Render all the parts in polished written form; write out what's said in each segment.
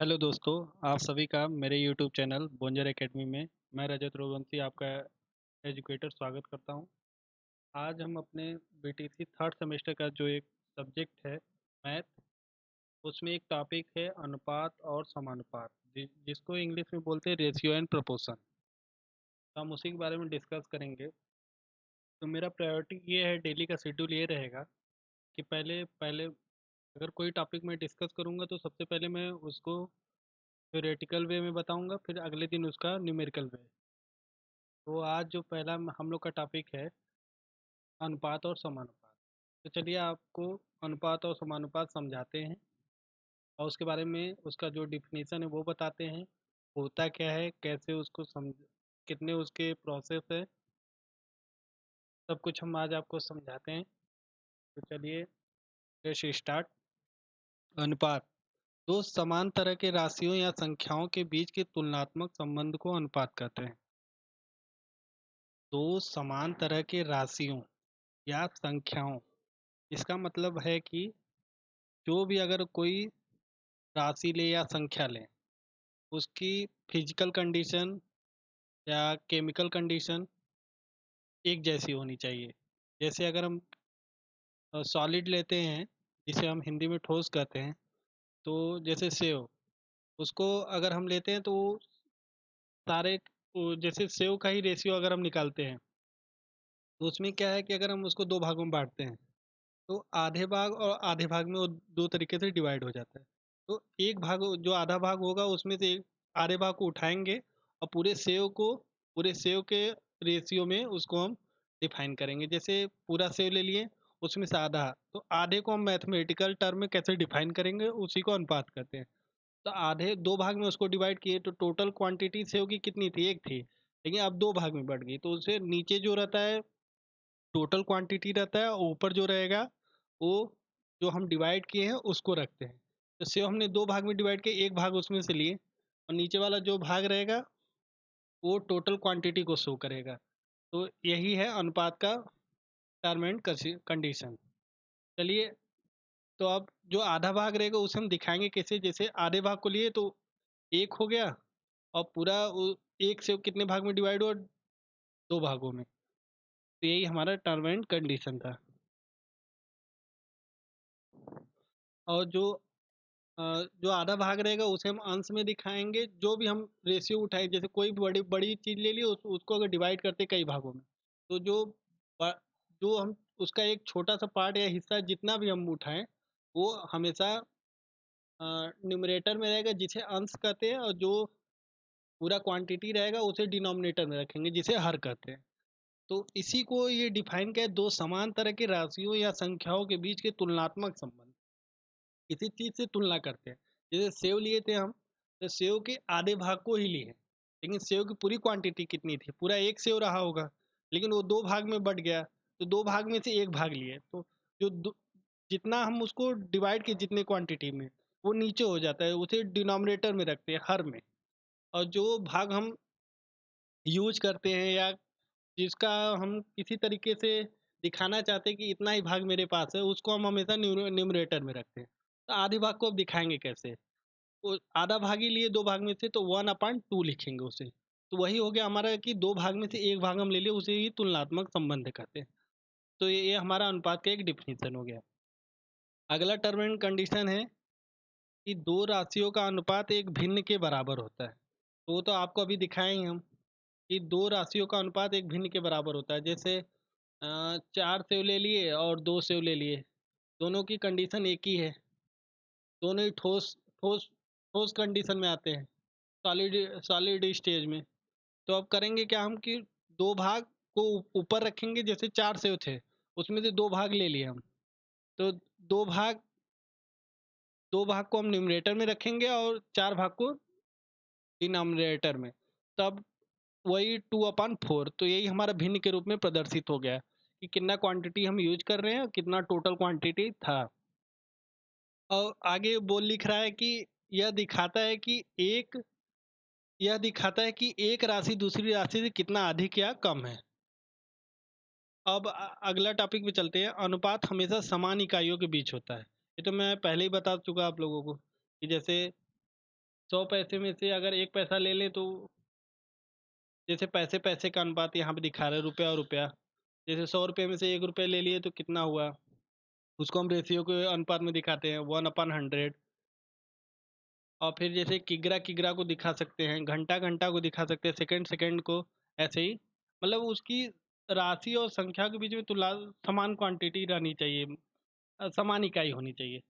Hello दोस्तों, आप सभी का मेरे यूट्यूब चैनल बोंजर एकेडमी में मैं रजत रघुवंशी आपका एजुकेटर स्वागत करता हूं। आज हम अपने बीटीसी थर्ड सेमेस्टर का जो एक सब्जेक्ट है मैथ, उसमें एक टॉपिक है अनुपात और समानुपात, जिसको इंग्लिश में बोलते हैं रेशियो एंड प्रोपोर्शन। तो हम उसी के बारे में डिस्कस करेंगे। तो मेरा प्रायोरिटी ये है, डेली का शेड्यूल ये रहेगा कि पहले पहले अगर कोई टॉपिक मैं डिस्कस करूँगा तो सबसे पहले मैं उसको थ्योरेटिकल वे में बताऊंगा, फिर अगले दिन उसका न्यूमेरिकल वे। तो आज जो पहला हम लोग का टॉपिक है अनुपात और समानुपात। तो चलिए आपको अनुपात और समानुपात समझाते हैं और उसके बारे में उसका जो डिफिनीशन है वो बताते हैं, होता क्या है, कैसे उसको समझ, कितने उसके प्रोसेस है, सब कुछ हम आज आपको समझाते हैं। तो चलिए लेट्स स्टार्ट। अनुपात दो समान तरह के राशियों या संख्याओं के बीच के तुलनात्मक संबंध को अनुपात कहते हैं। दो समान तरह के राशियों या संख्याओं, इसका मतलब है कि जो भी अगर कोई राशि ले या संख्या लें, उसकी फिजिकल कंडीशन या केमिकल कंडीशन एक जैसी होनी चाहिए। जैसे अगर हम सॉलिड लेते हैं, जिसे हम हिंदी में ठोस कहते हैं, तो जैसे सेव, उसको अगर हम लेते हैं तो वो सारे जैसे सेव का ही रेशियो अगर हम निकालते हैं तो उसमें क्या है कि अगर हम उसको दो भागों में बांटते हैं तो आधे भाग और आधे भाग में वो दो तरीके से डिवाइड हो जाता है। तो एक भाग जो आधा भाग होगा उसमें से एक आधे भाग को उठाएंगे और पूरे सेव के रेशियो में उसको हम डिफाइन करेंगे। जैसे पूरा सेव ले लिए, उसमें से आधा, तो आधे को हम मैथमेटिकल टर्म में कैसे डिफाइन करेंगे, उसी को अनुपात कहते हैं। तो आधे दो भाग में उसको डिवाइड किए तो टोटल क्वांटिटी सेव की कितनी थी, एक थी, लेकिन अब दो भाग में बढ़ गई, तो उसे नीचे जो रहता है टोटल क्वांटिटी रहता है और ऊपर जो रहेगा वो जो हम डिवाइड किए हैं उसको रखते हैं। तो सेव हमने दो भाग में डिवाइड किए, एक भाग उसमें से लिए और नीचे वाला जो भाग रहेगा वो टोटल क्वांटिटी को शो करेगा। तो यही है अनुपात का टर्म एंड कंडीशन। चलिए, तो अब जो आधा भाग रहेगा उसे हम दिखाएंगे कैसे। जैसे आधे भाग को लिए तो एक हो गया और पूरा एक सेव कितने भाग में डिवाइड हुआ, दो भागों में। तो यही हमारा टर्म एंड कंडीशन था। और जो आधा भाग रहेगा उसे हम अंश में दिखाएंगे। जो भी हम रेशियो उठाए, जैसे कोई भी बड़ी बड़ी चीज ले ली, उसको अगर डिवाइड करते कई भागों में, तो ब- जो हम उसका एक छोटा सा पार्ट या हिस्सा जितना भी हम उठाएं, वो हमेशा न्यूमरेटर में रहेगा जिसे अंश कहते हैं, और जो पूरा क्वांटिटी रहेगा उसे डिनोमिनेटर में रखेंगे जिसे हर कहते हैं। तो इसी को ये डिफाइन किया है, दो समान तरह के राशियों या संख्याओं के बीच के तुलनात्मक संबंध। किसी चीज से तुलना करते हैं। जैसे सेव लिए थे हम, तो सेव के आधे भाग को ही लिए, लेकिन सेव की पूरी क्वांटिटी कितनी थी, पूरा एक सेव रहा होगा, लेकिन वो दो भाग में बट गया, तो दो भाग में से एक भाग लिए, तो जो जितना हम उसको डिवाइड किए जितने क्वांटिटी में, वो नीचे हो जाता है, उसे डिनोमिनेटर में रखते हैं, हर में। और जो भाग हम यूज करते हैं या जिसका हम किसी तरीके से दिखाना चाहते हैं कि इतना ही भाग मेरे पास है, उसको हम हमेशा न्यूमरेटर में रखते हैं। तो आधे भाग को अब दिखाएंगे कैसे। वो आधा भाग ही लिए दो भाग में से, तो 1/2 लिखेंगे उसे। तो वही हो गया हमारा कि दो भाग में से एक भाग हम ले लिए, उसे ही तुलनात्मक संबंध कहते हैं। तो ये हमारा अनुपात का एक डिफिनीशन हो गया। अगला टर्म एंड कंडीशन है कि दो राशियों का अनुपात एक भिन्न के बराबर होता है। तो वो तो आपको अभी दिखाए ही हम कि दो राशियों का अनुपात एक भिन्न के बराबर होता है। जैसे 4 सेव ले लिए और 2 सेव ले लिए, दोनों की कंडीशन एक ही है, दोनों ही ठोस ठोस ठोस कंडीशन में आते हैं, सॉलिड सॉलिड स्टेज में। तो अब करेंगे क्या हम कि दो भाग को ऊपर रखेंगे। जैसे 4 सेव थे, उसमें से दो भाग ले लिए हम, तो दो भाग दो भाग को हम न्यूमरेटर में रखेंगे और चार भाग को डिनोमिनेटर में। तब वही 2/4, तो यही हमारा भिन्न के रूप में प्रदर्शित हो गया कि कितना क्वांटिटी हम यूज कर रहे हैं और कितना टोटल क्वांटिटी था। और आगे बोल लिख रहा है कि यह दिखाता है कि एक यह दिखाता है कि एक राशि दूसरी राशि से कितना अधिक या कम है। अब अगला टॉपिक पे चलते हैं। अनुपात हमेशा समान इकाइयों के बीच होता है। ये तो मैं पहले ही बता चुका आप लोगों को कि जैसे 100 पैसे में से अगर 1 पैसा ले लें तो जैसे पैसे पैसे का अनुपात यहाँ पे दिखा रहा है, रुपया और रुपया। जैसे 100 रुपये में से 1 रुपया ले लिए तो कितना हुआ, उसको हम रेशियो के अनुपात में दिखाते हैं 1/100। और फिर जैसे किग्रा किग्रा को दिखा सकते हैं, घंटा घंटा को दिखा सकते हैं, सेकंड सेकंड को। ऐसे ही मतलब उसकी राशि और संख्या के बीच में तुला समान क्वांटिटी रहनी चाहिए, समान इकाई होनी चाहिए।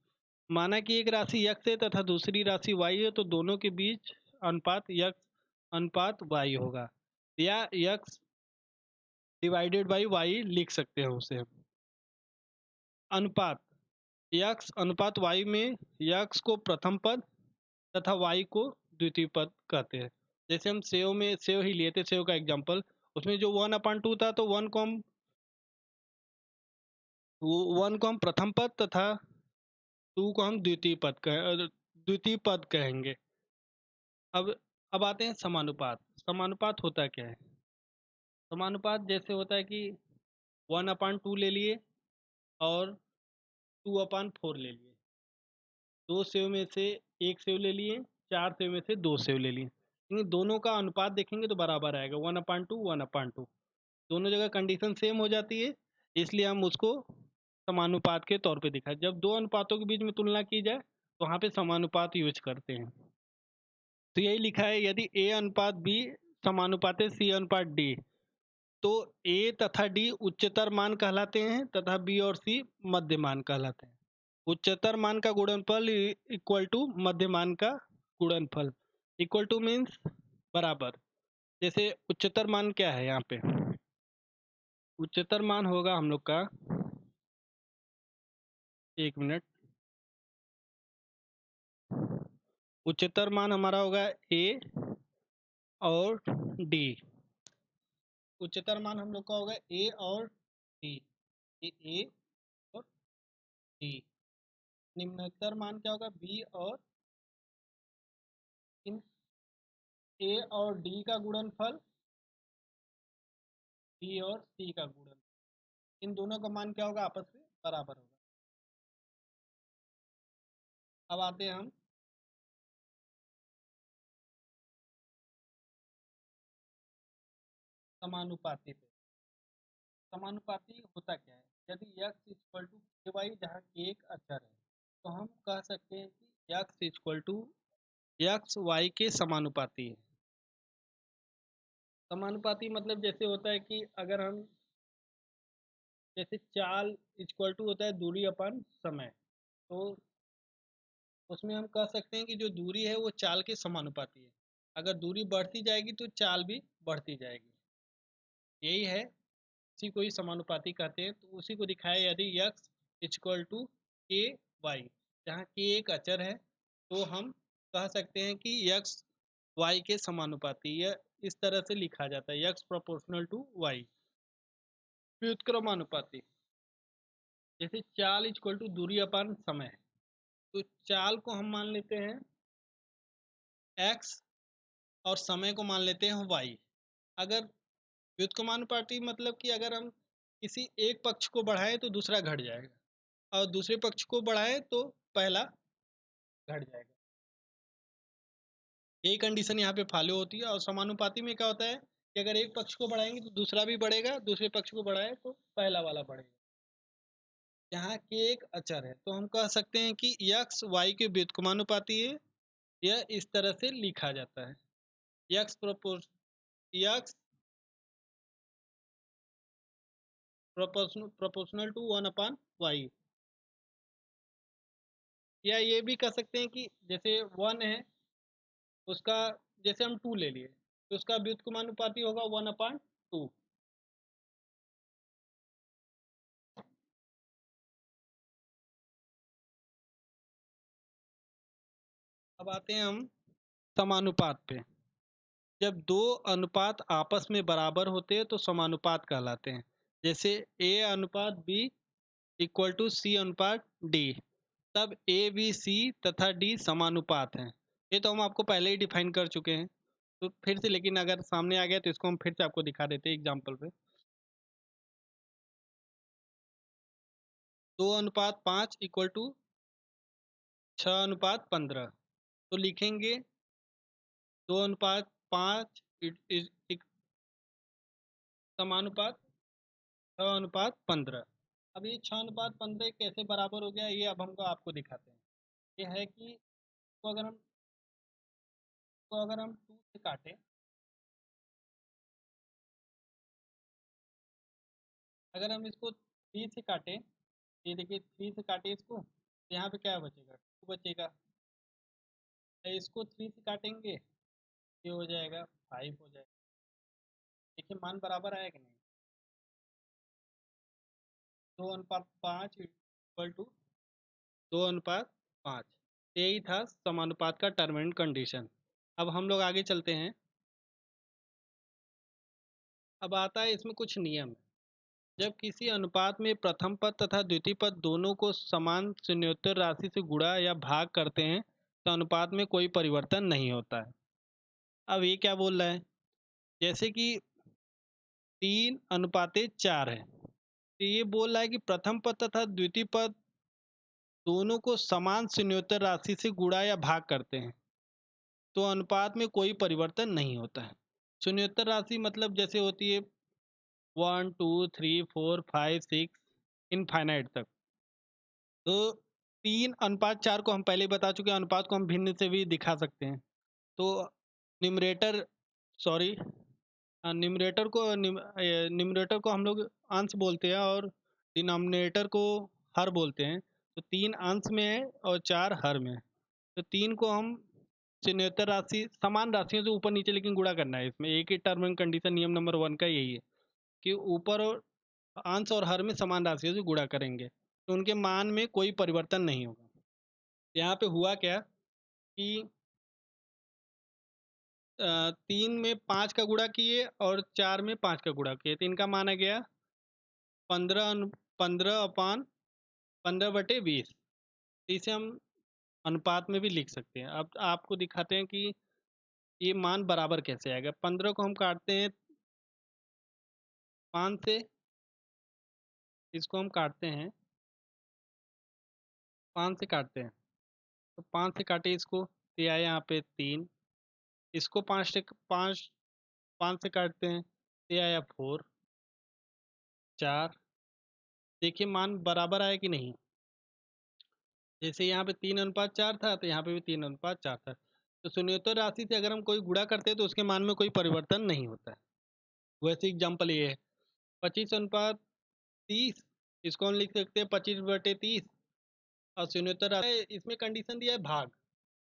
माना कि एक राशि यक्स है तथा दूसरी राशि वाई है, तो दोनों के बीच अनुपात यक्स अनुपात वाई होगा, या यक्स डिवाइडेड बाई वाई लिख सकते हैं उसे हम। अनुपात यक्स अनुपात वाई में यक्स को प्रथम पद तथा वाई को द्वितीय पद कहते हैं। जैसे हम सेव ही लिए थे, सेव का एग्जांपल, उसमें जो 1/2 था तो 1 को हम प्रथम पद तथा 2 को हम द्वितीय पद कहेंगे। अब आते हैं समानुपात। समानुपात होता क्या है? समानुपात जैसे होता है कि 1/2 ले लिए और 2/4 ले लिए, 2 सेव में से 1 सेव ले लिए, 4 सेव में से 2 सेव ले लिए, लेकिन दोनों का अनुपात देखेंगे तो बराबर आएगा 1/2 1/2। दोनों जगह कंडीशन सेम हो जाती है, इसलिए हम उसको समानुपात के तौर पे दिखाए। जब दो अनुपातों के बीच में तुलना की जाए तो वहाँ पे समानुपात यूज करते हैं। तो यही लिखा है, यदि ए अनुपात बी समानुपात है सी अनुपात डी, तो ए तथा डी उच्चतर मान कहलाते हैं तथा बी और सी मध्य मान कहलाते हैं। उच्चतर मान का गुणनफल इक्वल टू मध्य मान का गुणनफल। इक्वल टू मीन्स बराबर। जैसे उच्चतर मान क्या है यहाँ पे? उच्चतर मान होगा हम लोग का, एक मिनट, उच्चतर मान हमारा होगा ए और डी। उच्चतर मान हम लोग का होगा ए और डी, ए और डी। निम्नतर मान क्या होगा? बी और, इन ए और डी का गुणनफल, बी और सी का गुणनफल, इन दोनों का मान क्या होगा? आपस में बराबर होगा। अब आते हैं हम समानुपाती पे। समानुपाती होता क्या है? यदि x इक्वल टू के वाई, जहाँ के एक अचर है, तो हम कह सकते हैं कि x equal to x y के समानुपाती है। समानुपाती मतलब जैसे होता है कि अगर हम, जैसे चाल इक्वल टू होता है दूरी अपन समय, तो उसमें हम कह सकते हैं कि जो दूरी है वो चाल के समानुपाती है। अगर दूरी बढ़ती जाएगी तो चाल भी बढ़ती जाएगी। यही है, इसी को ही समानुपाती कहते हैं। तो उसी को दिखाया, यदि यक्स इक्वल टू के वाई, जहाँ के एक अचर है, तो हम कह सकते हैं कि यक्स वाई के समानुपाती। यह इस तरह से लिखा जाता है, यक्स प्रोपोर्शनल टू वाई। व्युत्क्रमानुपाती, जैसे चाल इक्वल टू दूरी अपान समय, तो चाल को हम मान लेते हैं एक्स और समय को मान लेते हैं वाई। अगर व्युत्क्रमानुपाती मतलब कि अगर हम किसी एक पक्ष को बढ़ाएं तो दूसरा घट जाएगा, और दूसरे पक्ष को बढ़ाएं तो पहला घट जाएगा। यही कंडीशन यहाँ पे फॉलो होती है। और समानुपाती में क्या होता है कि अगर एक पक्ष को बढ़ाएंगे तो दूसरा भी बढ़ेगा, दूसरे पक्ष को बढ़ाए तो पहला वाला बढ़ेगा। यहाँ के एक अचर है तो हम कह सकते हैं कि यक्स वाई के व्युत्क्रमानुपाती है। यह इस तरह से लिखा जाता है, यक्स प्रोपोर्शनल टू 1/y। या ये भी कह सकते हैं कि जैसे 1 है, उसका, जैसे हम 2 ले लिए तो उसका व्युत्क्रमानुपाती होगा 1/2। अब आते हैं हम समानुपात पे। जब दो अनुपात आपस में बराबर होते हैं तो समानुपात कहलाते हैं। जैसे ए अनुपात बी इक्वल टू सी अनुपात डी, तब ए बी सी तथा डी समानुपात हैं। ये तो हम आपको पहले ही डिफाइन कर चुके हैं, तो फिर से, लेकिन अगर सामने आ गया तो इसको हम फिर से आपको दिखा देते हैं एग्जाम्पल पे। 2/5 इक्वल टू 6/15, तो लिखेंगे 2:5 समानुपात 6:15। अब ये 6:15 कैसे बराबर हो गया, ये अब हमको आपको दिखाते हैं। ये है कि तो अगर हम 2 से काटें, अगर हम इसको 3 से काटें, ये देखिए 3 से काटे इसको, तो यहाँ पे क्या बचेगा, 2 बचेगा। इसको 3 से काटेंगे, ये हो जाएगा 5 हो जाएगा। देखिए मान बराबर आया कि नहीं। 2:5 इक्वल टू 2:5। यही था समानुपात का टर्म एंड कंडीशन। अब हम लोग आगे चलते हैं। अब आता है इसमें कुछ नियम। जब किसी अनुपात में प्रथम पद तथा द्वितीय पद दोनों को समान शून्योत्तर राशि से गुणा या भाग करते हैं तो अनुपात में कोई परिवर्तन नहीं होता है। अब ये क्या बोल रहा है, जैसे कि 3:4 है, तो ये बोल रहा है कि प्रथम पद तथा द्वितीय पद दोनों को समान शून्योत्तर राशि से गुणा या भाग करते हैं तो अनुपात में कोई परिवर्तन नहीं होता है। शून्योत्तर राशि मतलब जैसे होती है 1 2 3 4 5 6 इनफाइनाइट तक। तो 3:4 को हम पहले ही बता चुके हैं, अनुपात को हम भिन्न से भी दिखा सकते हैं। तो न्यूमरेटर सॉरी न्यूमरेटर को हम लोग अंश बोलते हैं और डिनोमिनेटर को हर बोलते हैं। तो 3 अंश में है और 4 हर में है। तो 3 को हम शून्योत्तर राशि समान राशियों से ऊपर नीचे लेकिन गुणा करना है। इसमें एक ही टर्म एंड कंडीशन नियम नंबर 1 का यही है कि ऊपर और अंश और हर में समान राशियों से गुणा करेंगे तो उनके मान में कोई परिवर्तन नहीं होगा। यहाँ पे हुआ क्या कि 3 में 5 का गुणा किए और 4 में 5 का गुणा किए तो इनका माना गया 15/15/20। इसे हम अनुपात में भी लिख सकते हैं। अब आपको दिखाते हैं कि ये मान बराबर कैसे आएगा। 15 को हम काटते हैं 5 से, इसको हम काटते हैं 5 से काटते हैं, तो 5 से काटे इसको तो आया यहाँ पे 3। इसको 5 से काटते हैं तो आया 4 4। देखिए मान बराबर आया कि नहीं। जैसे यहाँ पे 3:4 था तो यहाँ पे भी 3:4 था। तो शून्योत्तर राशि से अगर हम कोई गुणा करते हैं तो उसके मान में कोई परिवर्तन नहीं होता है। वैसे एग्जाम्पल ये है 25:30, इसको हम लिख सकते हैं 25/30। और शून्योत्तर राशि इसमें कंडीशन दिया है भाग,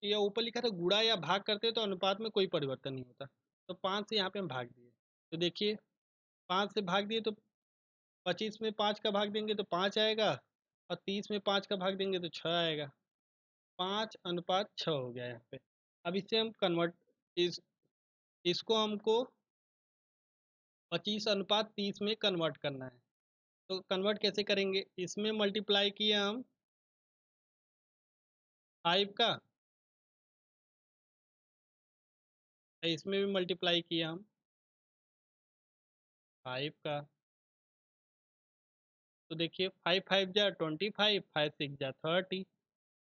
या ऊपर लिखा था गुणा या भाग करते हैं तो अनुपात में कोई परिवर्तन नहीं होता। तो 5 से यहाँ पे हम भाग दिए, तो देखिए 5 से भाग दिए तो 25 में 5 का भाग देंगे तो 5 आएगा और 30 में 5 का भाग देंगे तो 6 आएगा। 5:6 हो गया यहाँ पे। अब इससे हम कन्वर्ट इस इसको हमको 25:30 में कन्वर्ट करना है। तो कन्वर्ट कैसे करेंगे, इसमें मल्टीप्लाई किया हम 5 का, इसमें भी मल्टीप्लाई किया हम 5 का। तो देखिए 5 5 जा 25, 5 6 जा 30।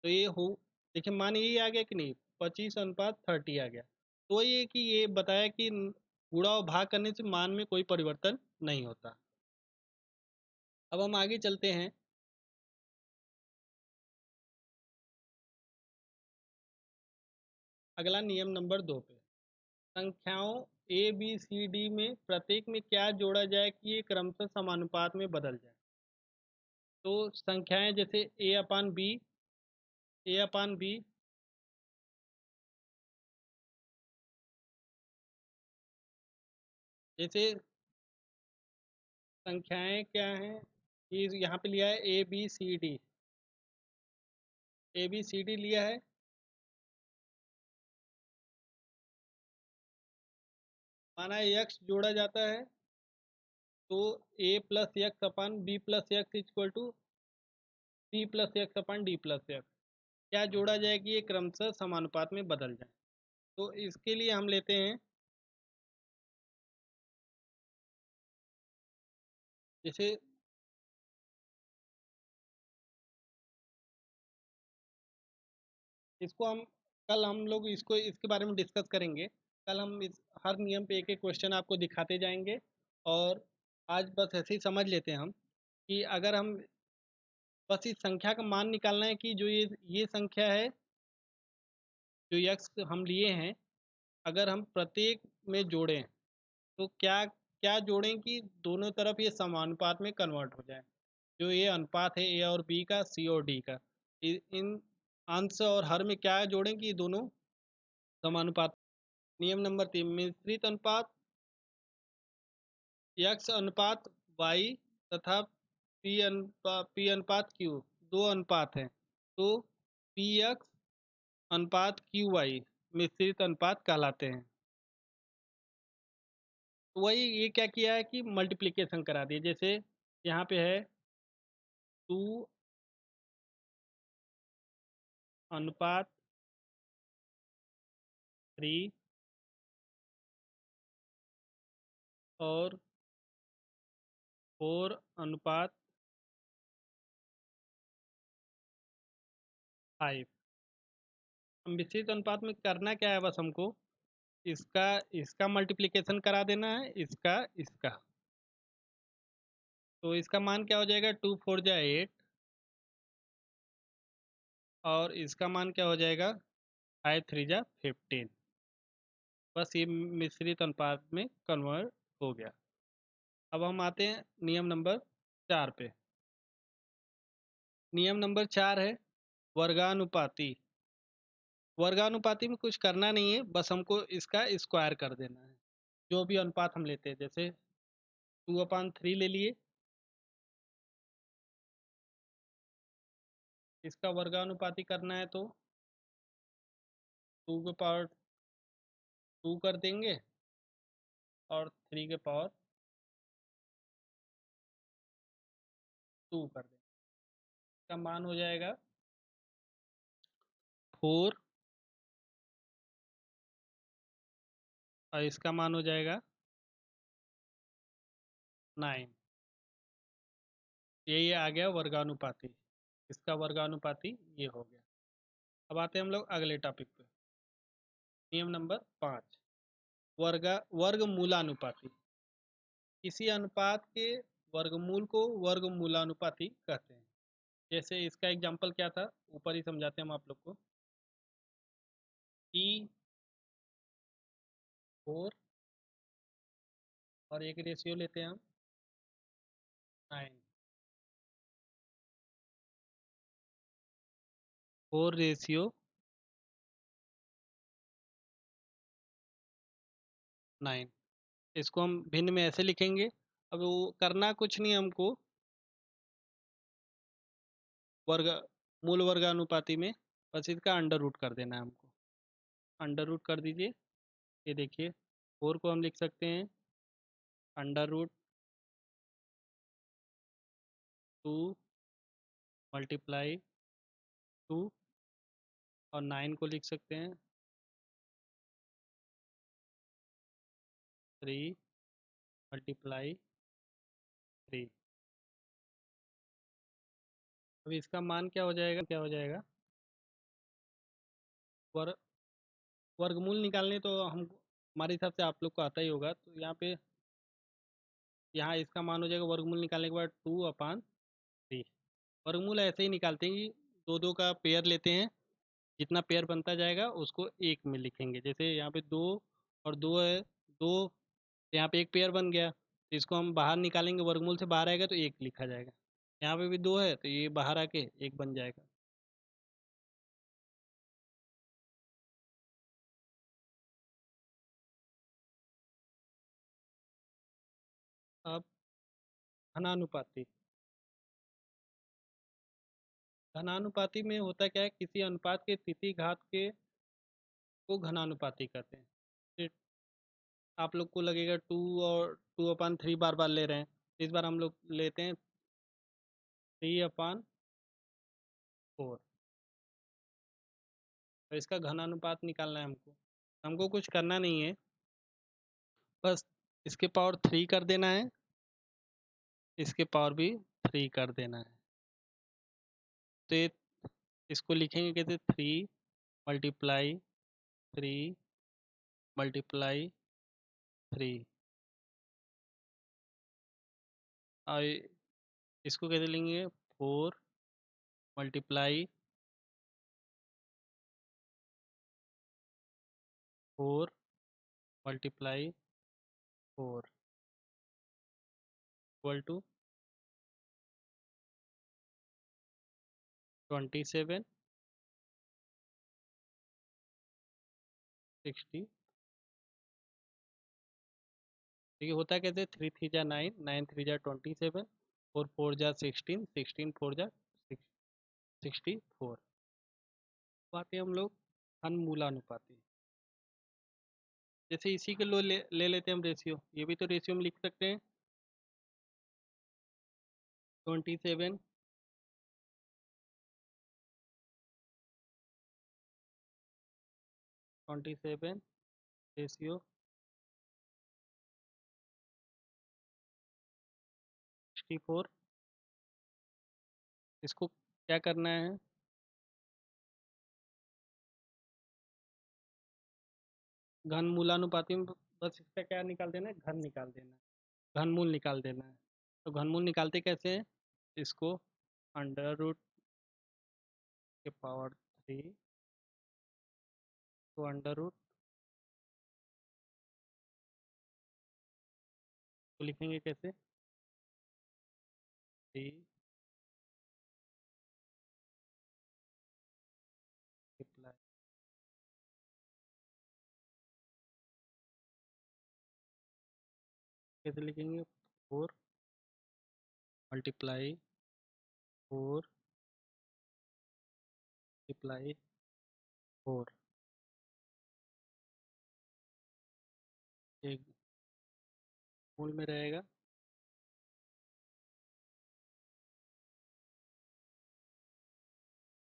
तो ये हो, देखिए मान यही आ गया कि नहीं, 25:30 आ गया। तो ये कि ये बताया कि गुणा और भाग करने से मान में कोई परिवर्तन नहीं होता। अब हम आगे चलते हैं। अगला नियम नंबर 2 पे, संख्याओं ए बी सी डी में प्रत्येक में क्या जोड़ा जाए कि ये क्रमशः समानुपात में बदल जाए। तो संख्याएं जैसे ए अपान बी जैसे संख्याएं क्या हैं कि यहाँ पे लिया है ए बी सी डी लिया है। माना यक्स जोड़ा जाता है तो a+x/b+x इक्वल टू c+x/d+x क्या जोड़ा जाए कि ये क्रमशः समानुपात में बदल जाए। तो इसके लिए हम लेते हैं जैसे इसको हम कल हम लोग इसके बारे में डिस्कस करेंगे। कल हम इस हर नियम पे एक एक क्वेश्चन आपको दिखाते जाएंगे। और आज बस ऐसे ही समझ लेते हैं हम कि अगर हम बस इस संख्या का मान निकालना है कि जो ये संख्या है, जो यक्स हम लिए हैं, अगर हम प्रत्येक में जोड़ें तो क्या क्या जोड़ें कि दोनों तरफ ये समानुपात में कन्वर्ट हो जाए। जो ये अनुपात है ए और बी का, सी और डी का, इन अंश और हर में क्या जोड़ें कि दोनों समानुपात। नियम नंबर 3, मिश्रित अनुपात x अनुपात y तथा p अनुपात q, दो अनुपात हैं, तो px अनुपात qy मिश्रित अनुपात कहलाते हैं। तो वही ये क्या किया है कि मल्टीप्लिकेशन करा दिया। जैसे यहाँ पे है 2 अनुपात 3 और 4 अनुपात 5। मिश्रित अनुपात में करना क्या है, बस हमको इसका इसका मल्टीप्लिकेशन करा देना है, इसका इसका। तो इसका मान क्या हो जाएगा, 2 4 जा 8, और इसका मान क्या हो जाएगा, 5 3 जा 15। बस ये मिश्रित अनुपात में कन्वर्ट हो गया। अब हम आते हैं नियम नंबर 4 पे। नियम नंबर 4 है वर्गानुपाती। वर्गानुपाती में कुछ करना नहीं है, बस हमको इसका स्क्वायर कर देना है। जो भी अनुपात हम लेते हैं, जैसे 2/3 ले लिए, इसका वर्गानुपाती करना है तो 2 के पावर 2 कर देंगे और 3 के पावर 2 कर देंगे। इसका मान हो जाएगा 4 और इसका मान हो जाएगा 9। ये आ गया वर्गानुपाती। इसका वर्गानुपाती ये हो गया। अब आते हैं हम लोग अगले टॉपिक पे। नियम नंबर 5, वर्गमूलानुपाती। किसी अनुपात के वर्गमूल को वर्गमूलानुपाती कहते हैं। जैसे इसका एग्जांपल क्या था, ऊपर ही समझाते हैं हम आप लोग को कि 4 और एक रेशियो लेते हैं हम 9। 4:9। इसको हम भिन्न में ऐसे लिखेंगे। अब वो करना कुछ नहीं हमको, वर्ग मूल वर्गानुपाती में बस इसका अंडर रूट कर देना है हमको। अंडर रूट कर दीजिए। ये देखिए 4 को हम लिख सकते हैं अंडर रूट 2 मल्टीप्लाई 2, और 9 को लिख सकते हैं 3 मल्टीप्लाई 3। अब इसका मान क्या हो जाएगा, वर वर्गमूल निकालने तो हम हमारे हिसाब से आप लोग को आता ही होगा। तो यहाँ इसका मान हो जाएगा वर्गमूल निकालने के बाद 2/3। वर्गमूल ऐसे ही निकालते हैं कि दो दो का पेयर लेते हैं, जितना पेयर बनता जाएगा उसको एक में लिखेंगे। जैसे यहाँ पे 2 और 2 है, 2 यहाँ पे एक पेयर बन गया, तो इसको हम बाहर निकालेंगे, वर्गमूल से बाहर आएगा तो एक लिखा जाएगा। यहाँ पे भी 2 है तो ये बाहर आके एक बन जाएगा। अब घनानुपाती। घनानुपाती में होता क्या है, किसी अनुपात के तिथि घात के को घनानुपाती कहते हैं। फिर आप लोग को लगेगा 2 और 2/3 बार बार ले रहे हैं, इस बार हम लोग लेते हैं 3/4। तो इसका घनानुपात निकालना है हमको। हमको कुछ करना नहीं है, बस इसके पावर 3 कर देना है, इसके पावर भी 3 कर देना है। तो ये इसको लिखेंगे कैसे, 3 मल्टीप्लाई 3 मल्टीप्लाई 3। और इसको कैसे लेंगे? 4 मल्टीप्लाई 4 मल्टीप्लाई 4 इक्वल टू 27 60। ठीक है, होता कैसे? 3 3 जा 9, 9 3 जा 27, 4 4 जा 16, 16 4 जा 64। पाते हम लोग घनमूलानुपाती। जैसे इसी के लो ले लेते हैं हम रेशियो, ये भी तो रेशियो में लिख सकते हैं। 27 27 रेशियो 64। इसको क्या करना है? घनमूलानुपाती में बस इसका क्या निकाल देना है? घन निकाल देना है, घनमूल निकाल देना है। तो घनमूल निकालते कैसे हैं? इसको अंडर रूट के पावर 3 को अंडर रूट को लिखेंगे कैसे? 3 मल्टीप्लाई कैसे लिखेंगे? 4 मल्टीप्लाई 4 मल्टीप्लाई 4। एक मूल में रहेगा,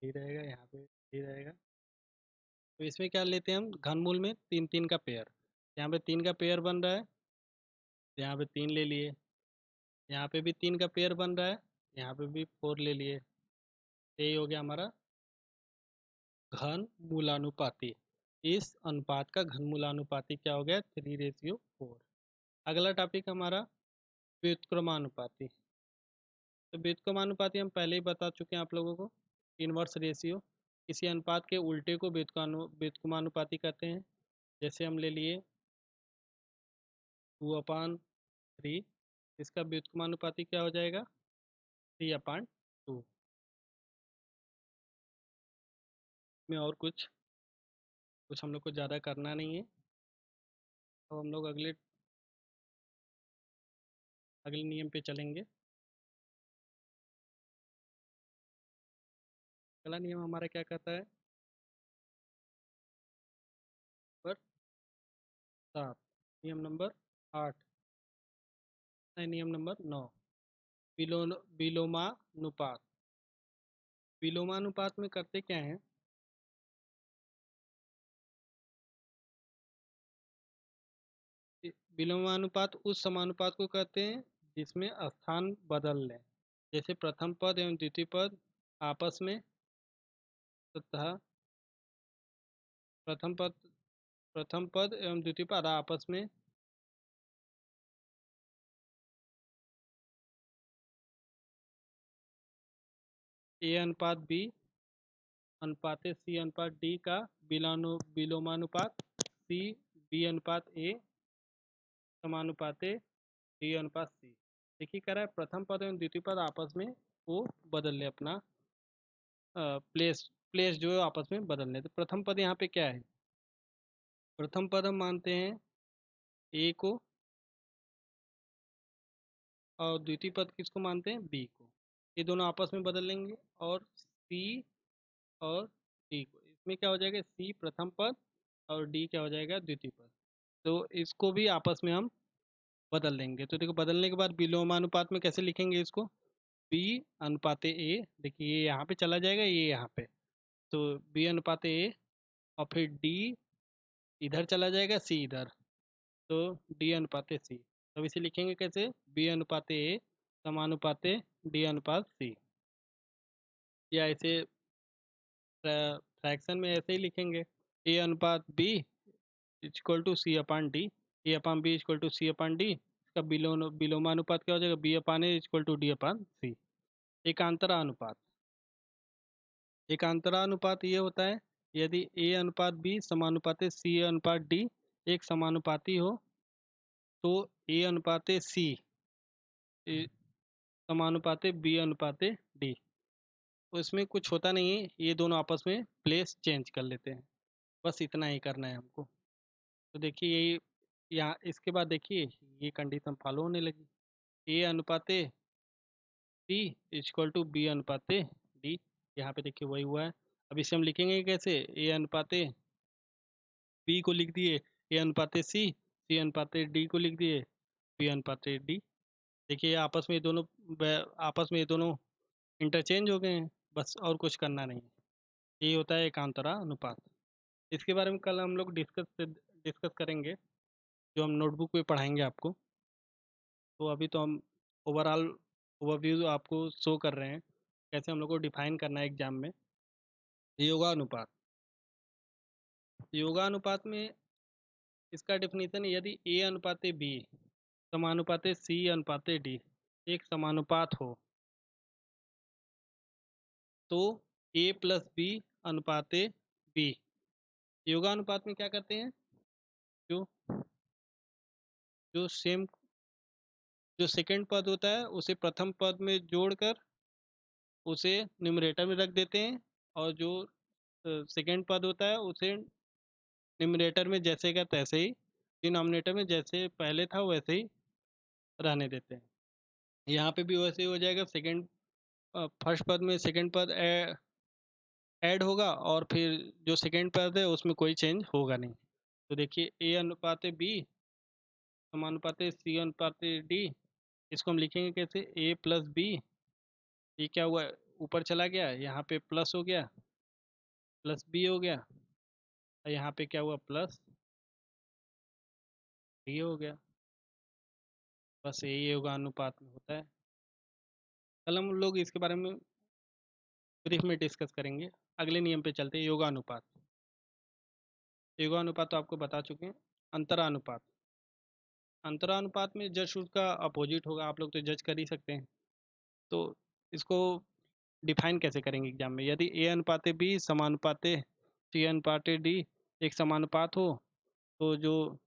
ये रहेगा, यहाँ पे ये रहेगा। तो इसमें क्या लेते हैं हम? घनमूल में 3 3 का पेयर। यहाँ पे 3 का पेयर बन रहा है, यहाँ पे 3 ले लिए। यहाँ पे भी 3 का पेयर बन रहा है, यहाँ पे भी 4 ले लिए। यही हो गया हमारा घन मूलानुपाती। इस अनुपात का घन मूलानुपाती क्या हो गया? 3:4। अगला टॉपिक हमारा व्युत्क्रमानुपाती। तो व्युत्क्रमानुपाती हम पहले ही बता चुके हैं आप लोगों को। इनवर्स रेशियो, किसी अनुपात के उल्टे को व्युत्क्रमानुपाती कहते हैं। जैसे हम ले लिए 2/3, इसका व्युत्क्रमानुपाती क्या हो जाएगा? 3/2 में। और कुछ हम लोग को ज़्यादा करना नहीं है। अब हम लोग अगले नियम पे चलेंगे। अगला नियम हमारा क्या कहता है? नंबर 7, नियम नंबर 8, नहीं नियम नंबर 9, विलोमानुपात। विलोमानुपात में करते क्या है? विलोमानुपात उस समानुपात को कहते हैं जिसमें स्थान बदल लें। जैसे प्रथम पद एवं द्वितीय पद आपस में, तथा प्रथम पद एवं द्वितीय पद आपस में ए अनुपात बी अनुपात सी अनुपात डी का विलोमानुपात सी बी अनुपात ए समानुपाते डी अनुपात सी। देखिए कह रहा है प्रथम पद एवं द्वितीय पद आपस में वो बदल ले अपना प्लेस जो है आपस में बदल ले। तो प्रथम पद यहाँ पे क्या है? प्रथम पद हम मानते हैं ए को, और द्वितीय पद किसको मानते हैं? बी को। ये दोनों आपस में बदल लेंगे, और सी और डी को। इसमें क्या हो जाएगा? सी प्रथम पद और डी क्या हो जाएगा? द्वितीय पद। तो इसको भी आपस में हम बदल देंगे। तो देखो बदलने के बाद विलोमानुपात में कैसे लिखेंगे इसको? बी अनुपात ए, देखिए ये यहाँ पे चला जाएगा, ये यहाँ पे, तो बी अनुपात ए, और फिर डी इधर चला जाएगा, सी इधर, तो डी अनुपात सी। तब इसे लिखेंगे कैसे? बी अनुपात ए समानुपात डी अनुपात सी। या इसे फ्रैक्शन में ऐसे ही लिखेंगे, ए अनुपात B equal to C upon D, A upon B equal to C upon D. इसका विलोमानुपात क्या हो जाएगा, B upon A equal to D upon C. एकांतरा अनुपात, एकांतरा अनुपात ये होता है यदि ए अनुपात बी समानुपाते सी अनुपात डी एक समानुपाती हो, तो ए अनुपाते सी समानुपाते बी अनुपाते डी। तो इसमें कुछ होता नहीं है, ये दोनों आपस में प्लेस चेंज कर लेते हैं, बस इतना ही करना है हमको। तो देखिए यही, यहाँ इसके बाद देखिए ये कंडीशन फॉलो होने लगी, ए अनुपाते सी इक्वल टू बी अनुपाते डी। यहाँ पे देखिए वही हुआ है। अब इसे हम लिखेंगे कैसे, ए अनुपाते बी को लिख दिए ए अनुपाते सी, सी अनुपाते डी को लिख दिए बी अनुपाते डी। देखिए ये आपस में ये दोनों इंटरचेंज हो गए हैं, बस और कुछ करना नहीं है। यही होता है एकांतरा अनुपात। इसके बारे में कल हम लोग डिस्कस करेंगे, जो हम नोटबुक पे पढ़ाएंगे आपको। तो अभी तो हम ओवरऑल ओवरव्यू आपको शो कर रहे हैं कैसे हम लोग को डिफाइन करना है एग्जाम में। योगानुपात, योगानुपात में इसका डेफिनेशन, यदि ए अनुपाते बी समानुपाते सी अनुपाते डी एक समानुपात हो, तो ए प्लस बी अनुपाते बी। योगानुपात में क्या करते हैं, जो जो सेम जो सेकंड पद होता है उसे प्रथम पद में जोड़कर उसे न्यूमरेटर में रख देते हैं, और जो सेकंड पद होता है उसे न्यूमरेटर में जैसे का तैसे ही, डिनोमिनेटर में जैसे पहले था वैसे ही रहने देते हैं। यहाँ पे भी वैसे ही हो जाएगा, सेकंड फर्स्ट पद में सेकंड पद ऐड होगा, और फिर जो सेकंड पद है उसमें कोई चेंज होगा नहीं। तो देखिए ए अनुपाते बी समानुपाते सी अनुपाते डी, इसको हम लिखेंगे कैसे, ए प्लस बी, ये क्या हुआ ऊपर चला गया, यहाँ पे प्लस हो गया, प्लस बी हो गया, और यहाँ पे क्या हुआ प्लस डी हो गया। बस यही योगानुपात में होता है। कल हम लोग इसके बारे में ब्रीफ में डिस्कस करेंगे। अगले नियम पे चलते हैं, योगानुपात। योगानुपात तो आपको बता चुके हैं। अंतरानुपात, अंतरानुपात में जस्ट उसका अपोजिट होगा, आप लोग तो जज कर ही सकते हैं। तो इसको डिफाइन कैसे करेंगे एग्जाम में, यदि ए अनुपाते बी समानुपाते सी अनुपाते डी एक समानुपात हो, तो जो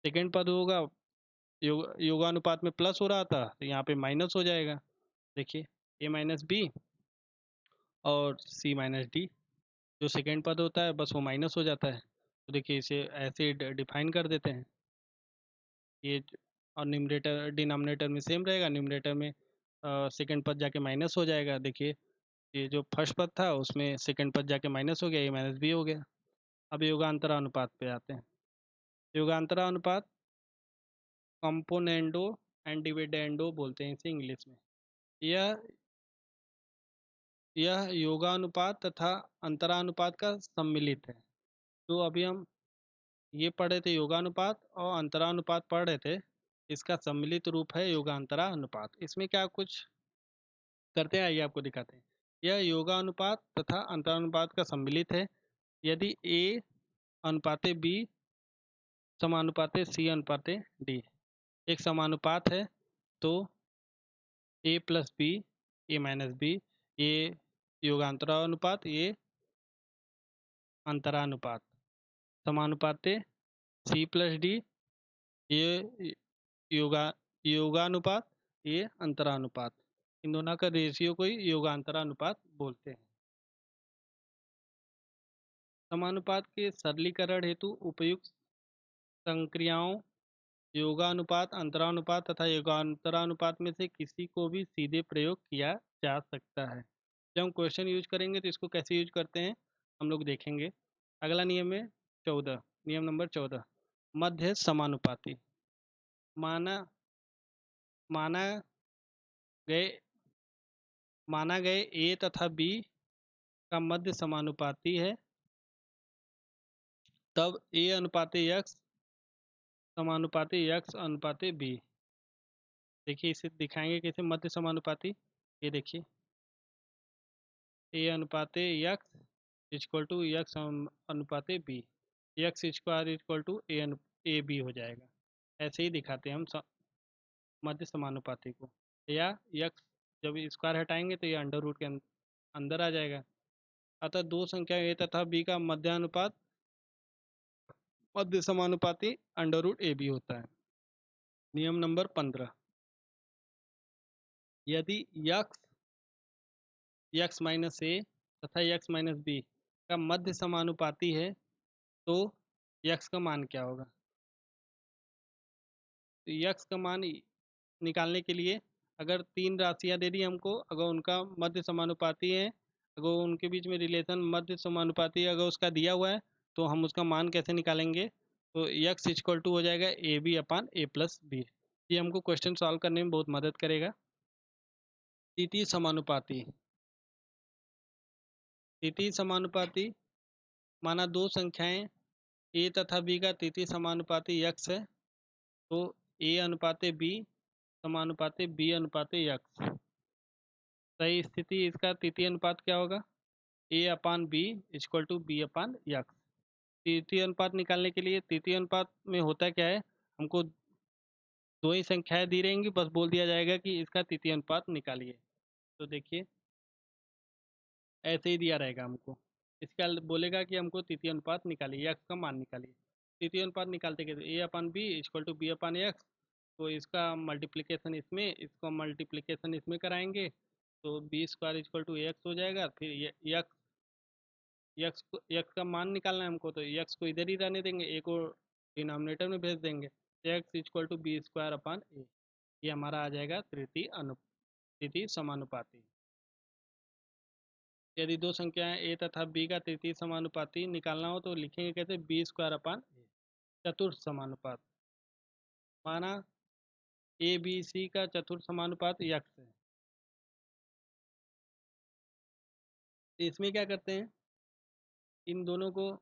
सेकेंड पद होगा योगानुपात में प्लस हो रहा था तो यहाँ पे माइनस हो जाएगा। देखिए ए माइनस बी और सी माइनस डी, जो सेकेंड पद होता है बस वो माइनस हो जाता है। तो देखिए इसे ऐसे डिफाइन कर देते हैं ये, और न्यूमरेटर डिनोमिनेटर में सेम रहेगा, न्यूमरेटर में सेकेंड पद जाके माइनस हो जाएगा। देखिए ये जो फर्स्ट पद था उसमें सेकेंड पद जाके माइनस हो गया, ए माइनस बी हो गया। अब योगांतरा अनुपात पे आते हैं। योगांतरा अनुपात कंपोनेंडो एंड डिविडेंडो बोलते हैं इसे इंग्लिश में। यह यह योगानुपात तथा अंतरानुपात का सम्मिलित है। तो अभी हम ये पढ़ रहे थे योगानुपात, और अंतरानुपात पढ़ रहे थे, इसका सम्मिलित रूप है योगांतरा अनुपात। इसमें क्या कुछ करते हैं आइए आपको दिखाते हैं। यह योगानुपात तथा अंतरानुपात का सम्मिलित है। यदि ए अनुपाते बी समानुपाते सी अनुपाते डी एक समानुपात है, तो ए प्लस बी ए माइनस बी, ये योगांतरा अनुपात, ये अंतरानुपात। समानुपाते सी प्लस डी, ये योगा योगानुपात, ये अंतरानुपात। इन दोनों का रेशियो को ही योगांतरानुपात बोलते हैं। समानुपात के सरलीकरण हेतु उपयुक्त संक्रियाओं योगानुपात, अंतरानुपात तथा योगांतरानुपात में से किसी को भी सीधे प्रयोग किया जा सकता है। जब हम क्वेश्चन यूज करेंगे तो इसको कैसे यूज करते हैं हम लोग देखेंगे। अगला नियम है 14, नियम नंबर 14, मध्य समानुपाती। माना माना गए माना गए ए तथा बी का मध्य समानुपाती है, तब ए अनुपाते यक्स समानुपाती यक्स अनुपाते बी। देखिए इसे दिखाएंगे कैसे मध्य समानुपाती। ये देखिए ए अनुपाते यक्स इक्वल टू एक्स अनुपात b, x square equal to A b हो जाएगा। ऐसे ही दिखाते हैं हम मध्य समानुपाती को। या यक्स जब स्क्वायर हटाएंगे तो ये अंडर रूट के अंदर आ जाएगा। अतः दो संख्या ए तथा बी का मध्यानुपात मध्य समानुपाती अंडर रूट ए बी होता है। नियम नंबर 15, यदि यक्स माइनस ए तथा यक्स माइनस बी का मध्य समानुपाती है तो यक्स का मान क्या होगा। तो यक्स का मान निकालने के लिए अगर तीन राशियां दे दी हमको, अगर उनका मध्य समानुपाती है, अगर उनके बीच में रिलेशन मध्य समानुपाती अगर उसका दिया हुआ है तो हम उसका मान कैसे निकालेंगे। तो यक्स इक्वल टू हो जाएगा a B upon a plus b. ये हमको क्वेश्चन सॉल्व करने में बहुत मदद करेगा। तृतीय समानुपाती, तृतीय समानुपाती माना दो संख्याएं ए तथा बी का तृतीय समानुपाती यक्स है तो ए अनुपाते बी समानुपाते बी अनुपाते यक्स। सही स्थिति इसका तृतीय अनुपात क्या होगा, A upon B equal to B upon X. तृतीय अनुपात निकालने के लिए तृतीय अनुपात में होता क्या है, हमको दो ही संख्याएं दी रहेंगी, बस बोल दिया जाएगा कि इसका तृतीय अनुपात निकालिए। तो देखिए ऐसे ही दिया रहेगा हमको, इसका बोलेगा कि हमको तृतीय अनुपात निकालिए, यक्स का मान निकालिए। तृतीय अनुपात निकालते कैसे, A upon B equal to B upon X. तो इसका मल्टीप्लिकेशन इसमें, इसका मल्टीप्लिकेशन इसमें कराएंगे तो B square equal to X हो जाएगा। फिर यक्स यक्स का मान निकालना है हमको, तो यक्स को इधर ही रहने देंगे, ए को डिनोमिनेटर में भेज देंगे। X equal to B square upon A, ये हमारा आ जाएगा तृतीय समानुपाती। यदि दो संख्याएं ए तथा बी का तृतीय समानुपाती निकालना हो तो लिखेंगे कैसे, बी स्क्वायर अपान ए। चतुर्थ समानुपात माना ए बी सी का चतुर्थ समानुपात यक्स है। इसमें क्या करते हैं, इन दोनों को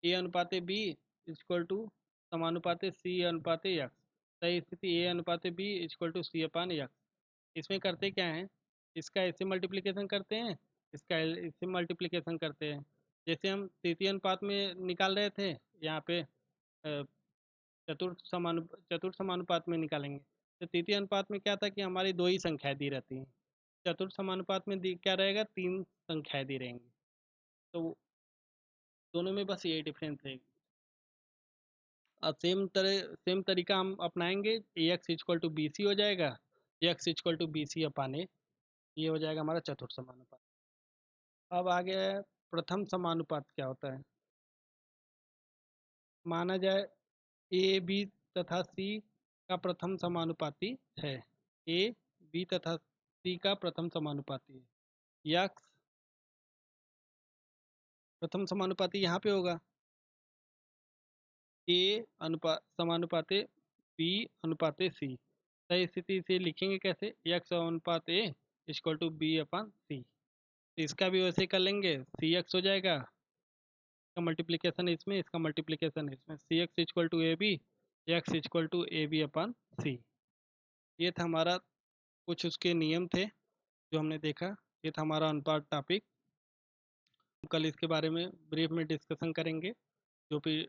ए अनुपाते बी इक्वल टू समानुपाते सी अनुपाते यक्स। सही स्थिति ए अनुपाते B equal to C upon X. इसमें करते क्या हैं, इसका इससे मल्टीप्लिकेशन करते हैं, इसका इससे मल्टीप्लिकेशन करते हैं। जैसे हम तृतीय अनुपात में निकाल रहे थे, यहाँ पे चतुर्थ समानुपात में निकालेंगे। तो तृतीय अनुपात में क्या था कि हमारी दो ही संख्याएं दी रहती हैं, चतुर्थ समानुपात में क्या रहेगा, तीन संख्याएं दी रहेंगी। तो दोनों में बस यही डिफरेंस है। अब सेम तरीका हम अपनाएंगे, X equal to B C हो जाएगा, X equal to B C upon A, ये हो जाएगा हमारा चतुर्थ समानुपात। अब आगे प्रथम समानुपात क्या होता है। माना जाए ए बी तथा सी का प्रथम समानुपाती है, ए बी तथा सी का प्रथम समानुपाती है, यक्स प्रथम समानुपाती यहाँ पे होगा, ए समानुपाते बी अनुपाते सी। सही स्थिति से लिखेंगे कैसे, एक्स अनुपात ए इक्वल टू बी अपान सी। इसका भी वैसे कर लेंगे, सी एक्स हो जाएगा, इसका मल्टीप्लिकेशन इसमें, इसका मल्टीप्लिकेशन इसमें, C X equal to A B, X equal to A B upon C. ये था हमारा कुछ उसके नियम थे जो हमने देखा। ये था हमारा अनुपात टॉपिक। कल इसके बारे में ब्रीफ में डिस्कशन करेंगे जो भी,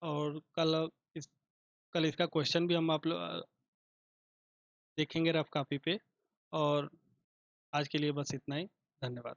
और कल इसका क्वेश्चन भी हम आप लोग देखेंगे रफ कॉपी पे। और आज के लिए बस इतना ही, धन्यवाद।